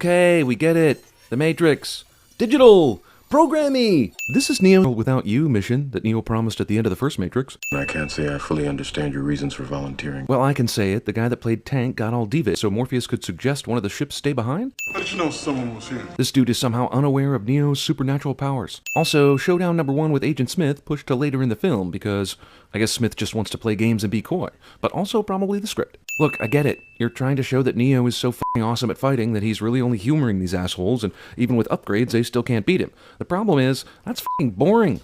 Okay, we get it. The Matrix. Digital. Program me! This is Neo without you mission that Neo promised at the end of the first Matrix. I can't say I fully understand your reasons for volunteering. Well, I can say it. The guy that played Tank got all diva, so Morpheus could suggest one of the ships stay behind? How did you know someone was here? This dude is somehow unaware of Neo's supernatural powers. Also, showdown number 1 with Agent Smith pushed to later in the film because I guess Smith just wants to play games and be coy, but also probably the script. Look, I get it. You're trying to show that Neo is so f***ing awesome at fighting that he's really only humoring these assholes, and even with upgrades, they still can't beat him. The problem is, that's f***ing boring.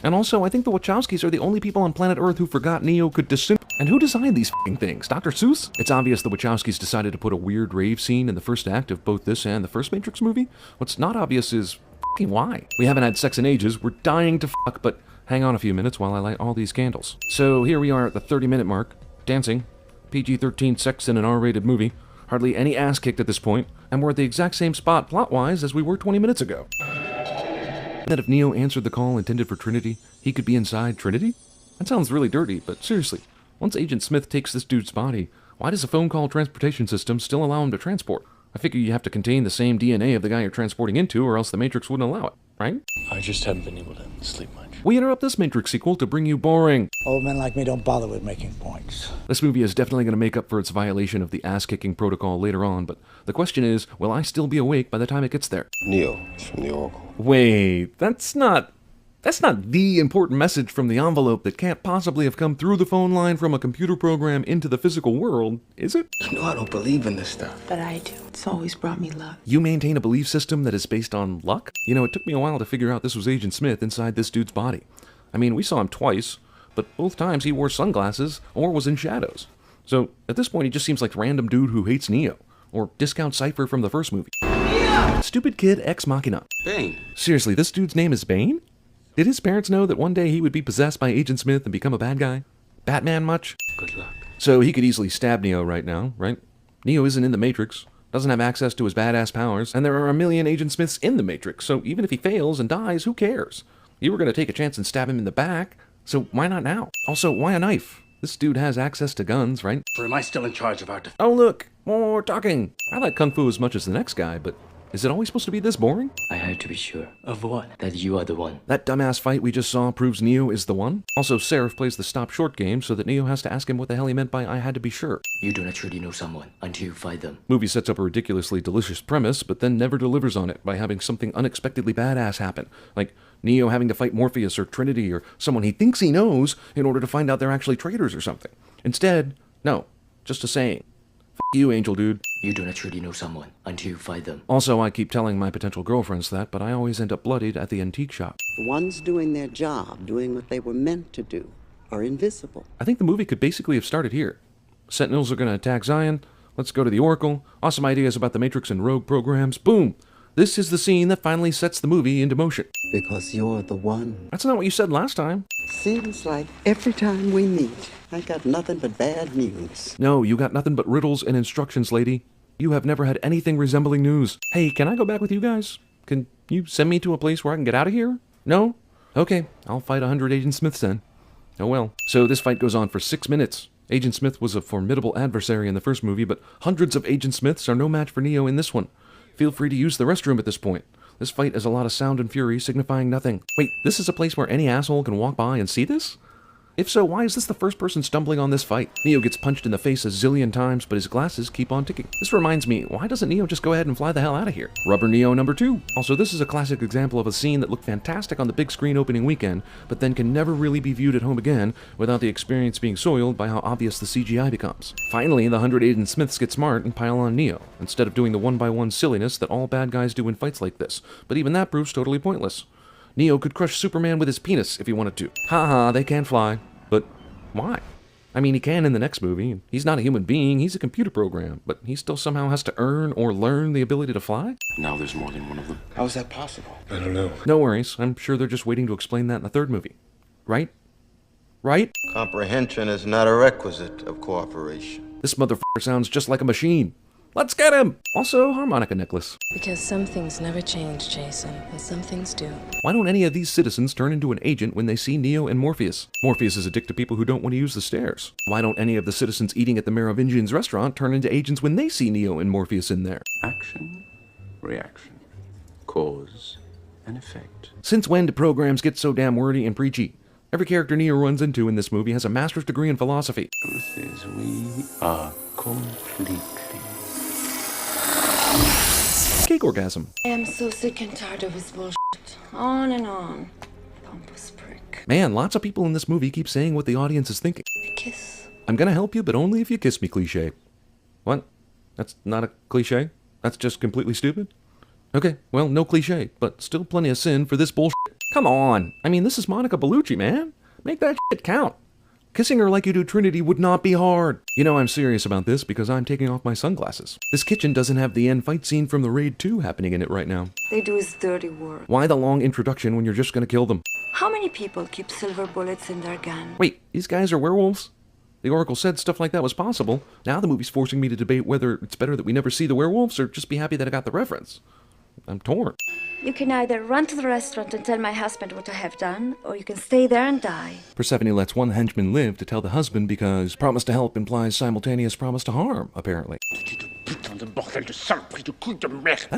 And also, I think the Wachowskis are the only people on planet Earth who forgot Neo could disintegrate. And who designed these f***ing things? Dr. Seuss? It's obvious the Wachowskis decided to put a weird rave scene in the first act of both this and the first Matrix movie. What's not obvious is f***ing why. We haven't had sex in ages, we're dying to fuck, but hang on a few minutes while I light all these candles. So here we are at the 30-minute mark, dancing. PG-13 sex in an R-rated movie. Hardly any ass kicked at this point, and we're at the exact same spot plot-wise as we were 20 minutes ago. That if Neo answered the call intended for Trinity, he could be inside Trinity? That sounds really dirty, but seriously, once Agent Smith takes this dude's body, why does a phone call transportation system still allow him to transport? I figure you have to contain the same DNA of the guy you're transporting into, or else the Matrix wouldn't allow it, right? I just haven't been able to sleep much. We interrupt this Matrix sequel to bring you boring. Old men like me don't bother with making points. This movie is definitely going to make up for its violation of the ass-kicking protocol later on, but the question is, will I still be awake by the time it gets there? Neo is from the Oracle. Wait, that's not the important message from the envelope that can't possibly have come through the phone line from a computer program into the physical world, is it? You know I don't believe in this stuff. But I do. It's always brought me luck. You maintain a belief system that is based on luck? You know, it took me a while to figure out this was Agent Smith inside this dude's body. I mean, we saw him twice, but both times he wore sunglasses or was in shadows. So, at this point, he just seems like random dude who hates Neo, or Discount Cypher from the first movie. Neo! Stupid kid ex machina. Bane. Seriously, this dude's name is Bane? Did his parents know that one day he would be possessed by Agent Smith and become a bad guy? Batman much? Good luck. So he could easily stab Neo right now, right? Neo isn't in the Matrix, doesn't have access to his badass powers, and there are a million Agent Smiths in the Matrix, so even if he fails and dies, who cares? You were going to take a chance and stab him in the back, so why not now? Also, why a knife? This dude has access to guns, right? Or am I still in charge of our defense? Oh look, more talking! I like Kung Fu as much as the next guy, but is it always supposed to be this boring? I had to be sure Of what? that you are the one. That dumbass fight we just saw proves Neo is the one. Also, Seraph plays the stop short game so that Neo has to ask him what the hell he meant by I had to be sure. You do not truly know someone until you find them. Movie sets up a ridiculously delicious premise, but then never delivers on it by having something unexpectedly badass happen. Like Neo having to fight Morpheus or Trinity or someone he thinks he knows in order to find out they're actually traitors or something. Instead, no, just a saying. F*** you, Angel Dude. You do not truly know someone until you find them. Also, I keep telling my potential girlfriends that, but I always end up bloodied at the antique shop. The ones doing their job, doing what they were meant to do, are invisible. I think the movie could basically have started here. Sentinels are going to attack Zion. Let's go to the Oracle. Awesome ideas about the Matrix and Rogue programs. Boom! This is the scene that finally sets the movie into motion. Because you're the one. That's not what you said last time. Seems like every time we meet, I got nothing but bad news. No, you got nothing but riddles and instructions, lady. You have never had anything resembling news. Hey, can I go back with you guys? Can you send me to a place where I can get out of here? No? Okay, I'll fight 100 Agent Smiths then. Oh well. So this fight goes on for 6 minutes. Agent Smith was a formidable adversary in the first movie, but hundreds of Agent Smiths are no match for Neo in this one. Feel free to use the restroom at this point. This fight is a lot of sound and fury signifying nothing. Wait, this is a place where any asshole can walk by and see this? If so, why is this the first person stumbling on this fight? Neo gets punched in the face a zillion times, but his glasses keep on ticking. This reminds me, why doesn't Neo just go ahead and fly the hell out of here? Rubber Neo number 2. Also, this is a classic example of a scene that looked fantastic on the big screen opening weekend, but then can never really be viewed at home again without the experience being soiled by how obvious the CGI becomes. Finally, the 100 Agent Smiths get smart and pile on Neo, instead of doing the one-by-one silliness that all bad guys do in fights like this, but even that proves totally pointless. Neo could crush Superman with his penis if he wanted to. Haha, they can't fly. But why? I mean, he can in the next movie. He's not a human being, he's a computer program, but he still somehow has to earn or learn the ability to fly? Now there's more than one of them. How is that possible? I don't know. No worries, I'm sure they're just waiting to explain that in the third movie. Right? Right? Comprehension is not a requisite of cooperation. This motherfucker sounds just like a machine. Let's get him! Also, harmonica necklace. Because some things never change, Jason, and some things do. Why don't any of these citizens turn into an agent when they see Neo and Morpheus? Morpheus is a dick to people who don't want to use the stairs. Why don't any of the citizens eating at the Merovingian's restaurant turn into agents when they see Neo and Morpheus in there? Action. Reaction. Cause and effect. Since when do programs get so damn wordy and preachy? Every character Neo runs into in this movie has a master's degree in philosophy. Truth is, we are completely. Cake orgasm. I am so sick and tired of his bullshit. On and on. Pompous prick. Man, lots of people in this movie keep saying what the audience is thinking. A kiss. I'm gonna help you, but only if you kiss me cliche. What? That's not a cliche? That's just completely stupid? Okay, well, no cliche, but still plenty of sin for this bullshit. Come on. I mean, this is Monica Bellucci, man. Make that shit count. Kissing her like you do Trinity would not be hard. You know I'm serious about this because I'm taking off my sunglasses. This kitchen doesn't have the end fight scene from the Raid 2 happening in it right now. They do his dirty work. Why the long introduction when you're just gonna kill them? How many people keep silver bullets in their gun? Wait, these guys are werewolves? The Oracle said stuff like that was possible. Now the movie's forcing me to debate whether it's better that we never see the werewolves or just be happy that I got the reference. I'm torn. You can either run to the restaurant and tell my husband what I have done, or you can stay there and die. Persephone lets one henchman live to tell the husband because promise to help implies simultaneous promise to harm, apparently. That's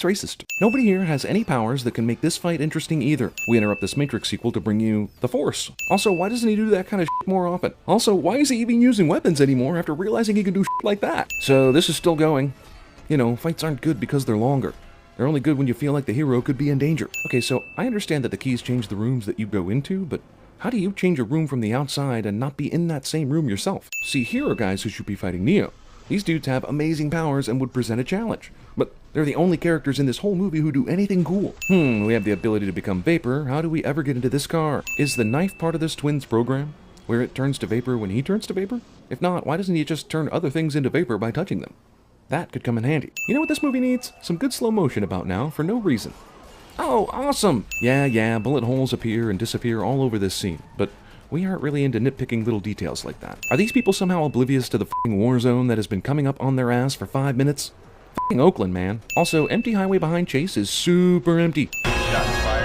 racist. Nobody here has any powers that can make this fight interesting either. We interrupt this Matrix sequel to bring you the Force. Also, why doesn't he do that kind of shit more often? Also, why is he even using weapons anymore after realizing he can do shit like that? So this is still going. You know, fights aren't good because they're longer. They're only good when you feel like the hero could be in danger. Okay, so I understand that the keys change the rooms that you go into, but how do you change a room from the outside and not be in that same room yourself? See, here are guys who should be fighting Neo. These dudes have amazing powers and would present a challenge. But they're the only characters in this whole movie who do anything cool. We have the ability to become Vapor. How do we ever get into this car? Is the knife part of this twins program? Where it turns to Vapor when he turns to Vapor? If not, why doesn't he just turn other things into Vapor by touching them? That could come in handy. You know what this movie needs? Some good slow motion about now for no reason. Oh, awesome! Yeah, bullet holes appear and disappear all over this scene, but we aren't really into nitpicking little details like that. Are these people somehow oblivious to the f***ing war zone that has been coming up on their ass for 5 minutes? F***ing Oakland, man. Also, empty highway behind Chase is super empty. Shots fired.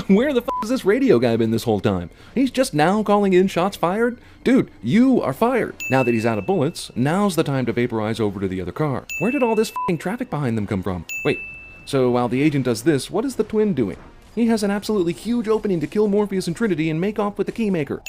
Where the f*** has this radio guy been this whole time? He's just now calling in shots fired? Dude, you are fired. Now that he's out of bullets, now's the time to vaporize over to the other car. Where did all this f***ing traffic behind them come from? Wait, so while the agent does this, what is the twin doing? He has an absolutely huge opening to kill Morpheus and Trinity and make off with the keymaker.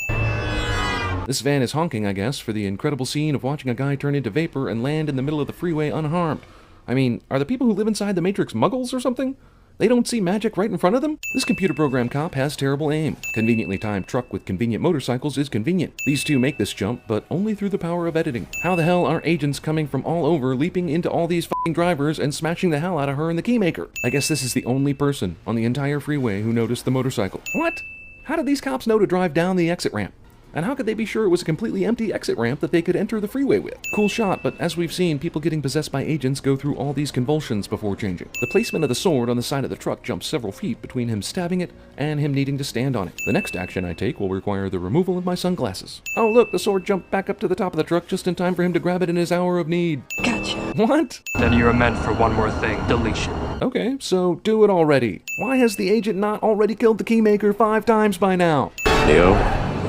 This van is honking, I guess, for the incredible scene of watching a guy turn into vapor and land in the middle of the freeway unharmed. I mean, are the people who live inside the Matrix muggles or something? They don't see magic right in front of them? This computer program cop has terrible aim. Conveniently timed truck with convenient motorcycles is convenient. These two make this jump, but only through the power of editing. How the hell aren't agents coming from all over leaping into all these f***ing drivers and smashing the hell out of her in the keymaker? I guess this is the only person on the entire freeway who noticed the motorcycle. What? How did these cops know to drive down the exit ramp? And how could they be sure it was a completely empty exit ramp that they could enter the freeway with? Cool shot, but as we've seen, people getting possessed by agents go through all these convulsions before changing. The placement of the sword on the side of the truck jumps several feet between him stabbing it and him needing to stand on it. The next action I take will require the removal of my sunglasses. Oh look, the sword jumped back up to the top of the truck just in time for him to grab it in his hour of need. Gotcha. What? Then you're meant for one more thing, deletion. Okay, so do it already. Why has the agent not already killed the keymaker 5 times by now? Neo,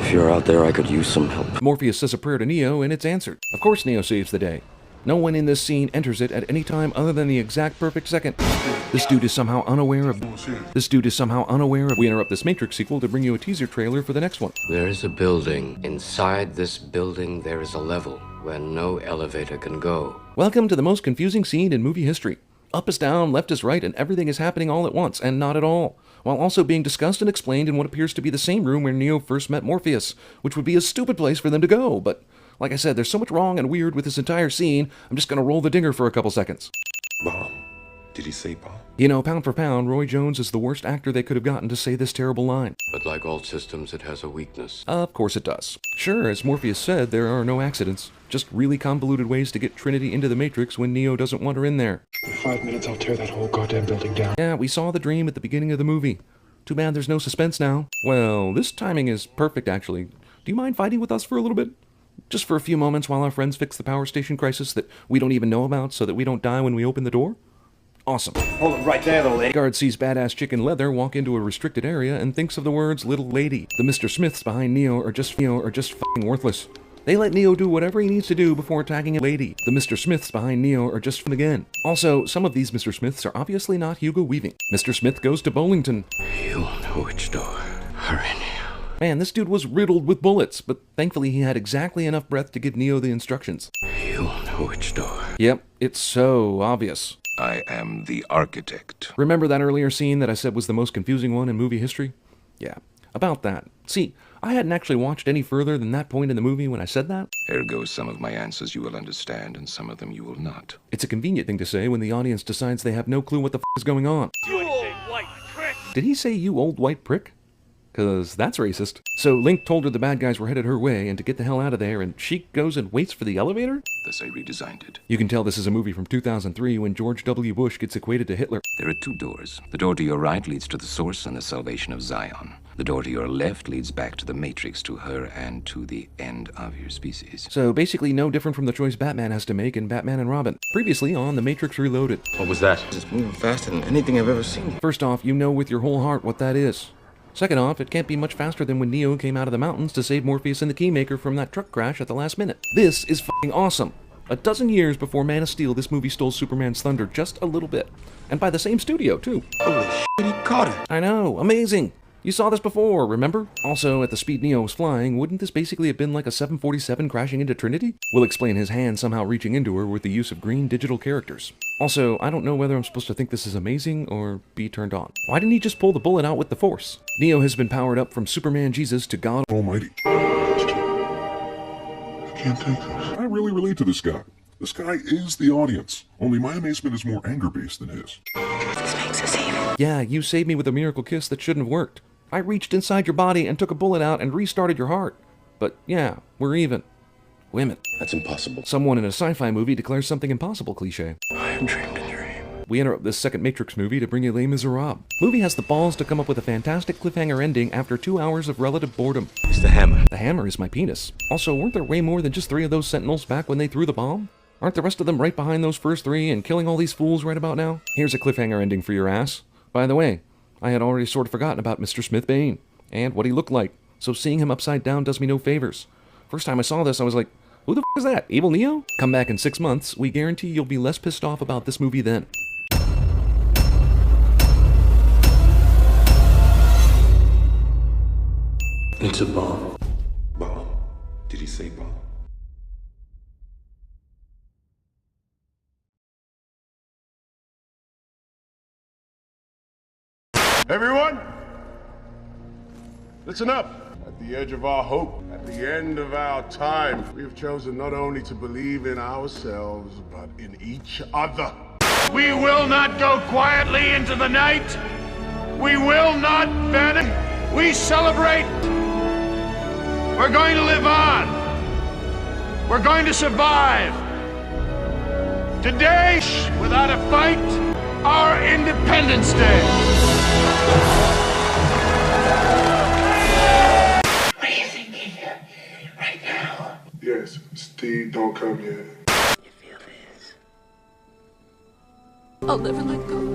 if you're out there, I could use some help. Morpheus says a prayer to Neo, and it's answered. Of course Neo saves the day. No one in this scene enters it at any time other than the exact perfect second. This dude is somehow unaware of... We interrupt this Matrix sequel to bring you a teaser trailer for the next one. There is a building. Inside this building, there is a level where no elevator can go. Welcome to the most confusing scene in movie history. Up is down, left is right, and everything is happening all at once, and not at all, while also being discussed and explained in what appears to be the same room where Neo first met Morpheus, which would be a stupid place for them to go, but like I said, there's so much wrong and weird with this entire scene, I'm just gonna roll the dinger for a couple seconds. Bomb. Did he say bomb? You know, pound for pound, Roy Jones is the worst actor they could have gotten to say this terrible line. But like all systems, it has a weakness. Of course it does. Sure, as Morpheus said, there are no accidents, just really convoluted ways to get Trinity into the Matrix when Neo doesn't want her in there. In 5 minutes, I'll tear that whole goddamn building down. Yeah, we saw the dream at the beginning of the movie. Too bad there's no suspense now. Well, this timing is perfect, actually. Do you mind fighting with us for a little bit? Just for a few moments while our friends fix the power station crisis that we don't even know about so that we don't die when we open the door? Awesome. Hold it right there, though, lady. Guard sees badass chicken leather walk into a restricted area and thinks of the words little lady. The Mr. Smiths behind Neo are just f***ing worthless. They let Neo do whatever he needs to do before attacking a lady. The Mr. Smiths behind Neo are just fun again. Also, some of these Mr. Smiths are obviously not Hugo Weaving. Mr. Smith goes to Bowlington. You'll know which door. Hurry, Neo. Man, this dude was riddled with bullets, but thankfully he had exactly enough breath to give Neo the instructions. You'll know which door. Yep, it's so obvious. I am the architect. Remember that earlier scene that I said was the most confusing one in movie history? Yeah, about that. See, I hadn't actually watched any further than that point in the movie when I said that. Ergo, some of my answers you will understand, and some of them you will not. It's a convenient thing to say when the audience decides they have no clue what the is going on. You old white prick! Did he say you old white prick? 'Cause that's racist. So Link told her the bad guys were headed her way and to get the hell out of there, and she goes and waits for the elevator? Thus I redesigned it. You can tell this is a movie from 2003 when George W. Bush gets equated to Hitler. There are 2 doors. The door to your right leads to the source and the salvation of Zion. The door to your left leads back to the Matrix, to her, and to the end of your species. So basically no different from the choice Batman has to make in Batman and Robin. Previously on The Matrix Reloaded. What was that? It's moving faster than anything I've ever seen. First off, you know with your whole heart what that is. Second off, it can't be much faster than when Neo came out of the mountains to save Morpheus and the Keymaker from that truck crash at the last minute. This is f***ing awesome. A dozen years before Man of Steel, this movie stole Superman's thunder just a little bit. And by the same studio, too. Holy shit, he caught it. I know, amazing. You saw this before, remember? Also, at the speed Neo was flying, wouldn't this basically have been like a 747 crashing into Trinity? We'll explain his hand somehow reaching into her with the use of green digital characters. Also, I don't know whether I'm supposed to think this is amazing or be turned on. Why didn't he just pull the bullet out with the Force? Neo has been powered up from Superman Jesus to God Almighty. I can't take this. I really relate to this guy. This guy is the audience. Only my amazement is more anger-based than his. This makes us even. Yeah, you saved me with a miracle kiss that shouldn't have worked. I reached inside your body and took a bullet out and restarted your heart. But yeah, we're even. Women. That's impossible. Someone in a sci-fi movie declares something impossible cliche. I have dreamed a dream. We interrupt this second Matrix movie to bring you Les Miserables. Movie has the balls to come up with a fantastic cliffhanger ending after 2 hours of relative boredom. It's the hammer. The hammer is my penis. Also, weren't there way more than just 3 of those Sentinels back when they threw the bomb? Aren't the rest of them right behind those first 3 and killing all these fools right about now? Here's a cliffhanger ending for your ass. By the way, I had already sort of forgotten about Mr. Smith Bane and what he looked like, so seeing him upside down does me no favors. First time I saw this, I was like, who the f*** is that? Evil Neo? Come back in 6 months. We guarantee you'll be less pissed off about this movie then. It's a bomb. Bomb? Did he say bomb? Everyone, listen up. At the edge of our hope, at the end of our time, we have chosen not only to believe in ourselves, but in each other. We will not go quietly into the night. We will not panic. We celebrate. We're going to live on. We're going to survive. Today, without a fight, our Independence Day. What are you thinking right now? Yes, Steve, don't come yet. You feel this? I'll never let go.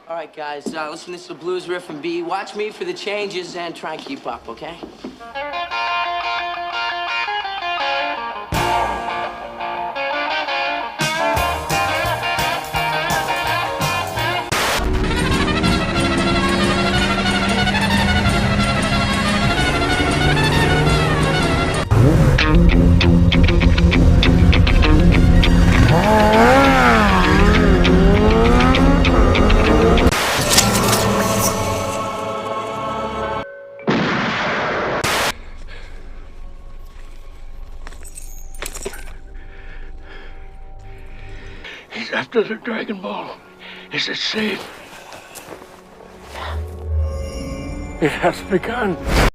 All right, guys, listen to this blues riff and B. Watch me for the changes and try and keep up, okay? He's after the Dragon Ball. Is it safe? It has begun.